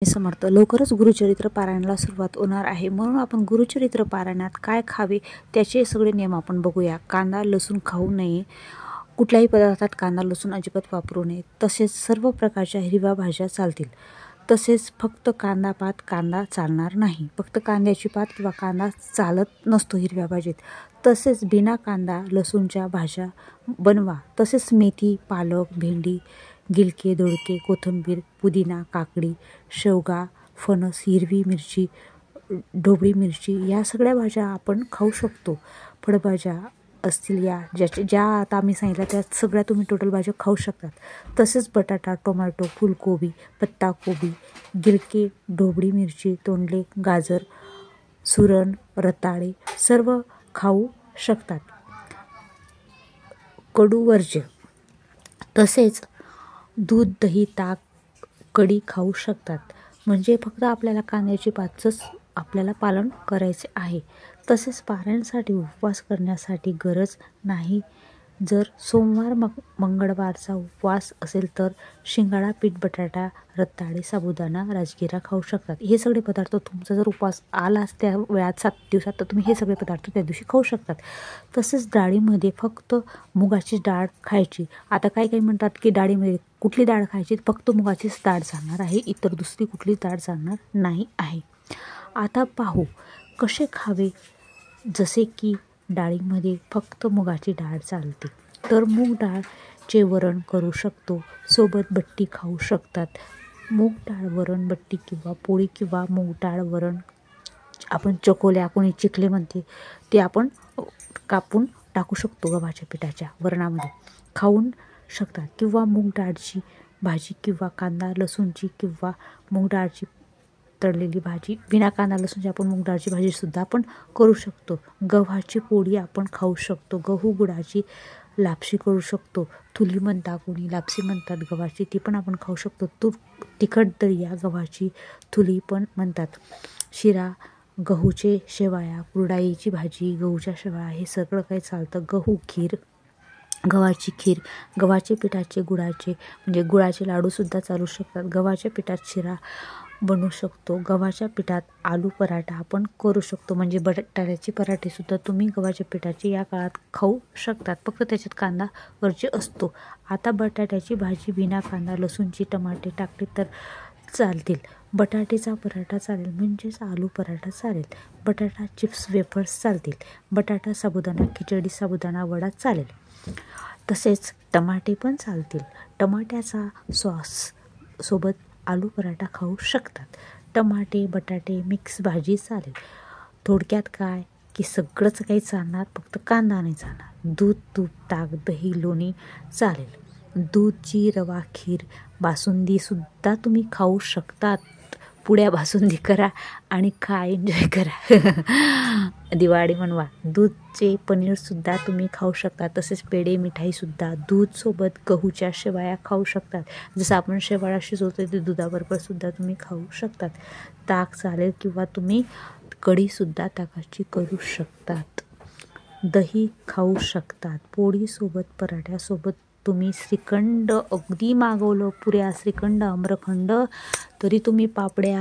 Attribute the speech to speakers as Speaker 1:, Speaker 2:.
Speaker 1: समर्थ. लवकरच गुरुचरित्र पारायणाला सुरुवात होणार आहे, म्हणून आपण गुरुचरित्र पारायणात काय खावे त्याचे सगळे नियम आपण बघूया. कांदा लसूण खाऊ नये, कुठल्याही पदार्थात कांदा लसूण अजिबात वापरू नये. तसेच सर्व प्रकारच्या हिरव्या भाज्या चालतील. तसेच फक्त कांदा पात कांदा चालणार नाही. फक्त कांद्याची पात किंवा कांदा चालत नसतो हिरव्या भाजीत. तसेच बिना कांदा लसूणच्या भाज्या बनवा. तसेच मेथी, पालक, भेंडी, गिलके, दोडके, कोथिंबीर, पुदिना, काकडी, शेवगा, फणस, हिरवी मिरची, ढोबळी मिरची या सगळ्या भाज्या आपण खाऊ शकतो. फळभाज्या असतील ज्या आता आम्ही सांगितल्या त्या सगळ्या तुम्ही टोटल भाज्या खाऊ शकतात. तसेच बटाटा, टोमॅटो, फुलकोबी, पत्ताकोबी, गिलके, ढोबळी मिरची, तोंडले, गाजर, सुरण, रताळे सर्व खाऊ शकतात. कडू वर्ज्य. तसेच दूध, दही, ताक, कढी खाऊ शकतात. म्हणजे फक्त आपल्याला कांद्याची पातच आपल्याला पालन करायचे आहे. तसेच पारायणासाठी उपवास करण्यासाठी गरज नाही. जर सोमवार मंगळवारचा उपवास असेल तर शिंगाडा, पीठ बटाटा, रताळे, साबुदाणा, राजगिरा खाऊ शकतात. हे सगळे पदार्थ तुमचा जर उपवास आलाच त्या वेळात 7 दिवसात तर तुम्ही हे सगळे पदार्थ त्या दिवशी खाऊ शकतात. तसेच डाळीमध्ये फक्त मुगाची डाळ खायची. आता काही म्हणतात की डाळीमध्ये कुठली डाळ खायची, फक्त मुगाचीच डाळ चालणार आहे, इतर दुसरी कुठली डाळ चालणार नाही आहे. आता पाहू कसे खावे. जसे की डाळीमध्ये फक्त मुगाची डाळ चालते तर मूग डाळचे वरण करू शकतो. सोबत बट्टी खाऊ शकतात. मूग डाळ वरण बट्टी किंवा पोळी किंवा मूग डाळ वरण आपण चकोल्या, कोणी चिखले म्हणते, ते आपण कापून टाकू शकतो गव्हाच्या पिठाच्या वरणामध्ये खाऊन शकतात. किंवा मूग डाळची भाजी किंवा कांदा लसूणची किंवा मूग डाळची तळलेली भाजी, बिना कांदा लसूणची आपण मूग डाळची भाजीसुद्धा आपण करू शकतो. गव्हाची पोळी आपण खाऊ शकतो. गहू गुळाची लापशी करू शकतो. थुली म्हणतात कोणी, लापशी म्हणतात गव्हाची, ती पण आपण खाऊ शकतो. तिखट दलिया गव्हाची थुली पण म्हणतात. शिरा, गहूचे शेवाळ्या, कुरडाईची भाजी, गहूच्या शेवाळ्या हे सगळं काही चालतं. गहू खीर, गव्हाची खीर, गव्हाचे पिठाचे गुळाचे म्हणजे गुळाचे लाडूसुद्धा चालू शकतात. गव्हाच्या पिठात शिरा बनवू शकतो. गव्हाच्या पिठात आलू पराठा आपण करू शकतो. म्हणजे बटाट्याचे पराठेसुद्धा तुम्ही गव्हाच्या पिठाचे या काळात खाऊ शकतात. फक्त त्याच्यात कांदा वर्ज्य असतो. आता बटाट्याची भाजी बिना कांदा लसूणची टमाटे टाकले तर चालतील. बटाट्याचा पराठा चालेल, म्हणजेच आलू पराठा चालेल. बटाटा चिप्स वेफर्स चालतील. बटाटा साबुदाणा खिचडी, साबुदाणा वडा चालेल. तसेच टमाटे पण चालतील. टमाट्याचा सॉस सोबत आलू पराठा खाऊ शकतात. टमाटे बटाटे मिक्स भाजी चालेल. थोडक्यात काय की सगळंच काही चालणार, फक्त कांदा नाही चालणार. दूध, तूप, ताक, दही, लोणी चालेल. दूधची रवा खीर, बासुंदीसुद्धा तुम्ही खाऊ शकतात. पुड्या बासुंदी करा आणि एन्जॉय करा. दिवाळी मनवा. दूधचे पनीरसुद्धा तुम्ही खाऊ शकता. तसेच पेढे मिठाईसुद्धा. दूधसोबत गहूच्या शेवाळ्या खाऊ शकतात. जसं आपण शेवाळा शिजवतो ते दुधाबरोबरसुद्धा तुम्ही खाऊ शकतात. ताक चालेल किंवा तुम्ही कढीसुद्धा ताकाची करू शकतात. दही खाऊ शकतात. पोळीसोबत पराठ्यासोबत तुम्ही श्रीखंड अगदी मागवलं, पुऱ्या, श्रीखंड, आम्रखंड, तरी तुम्ही पापड्या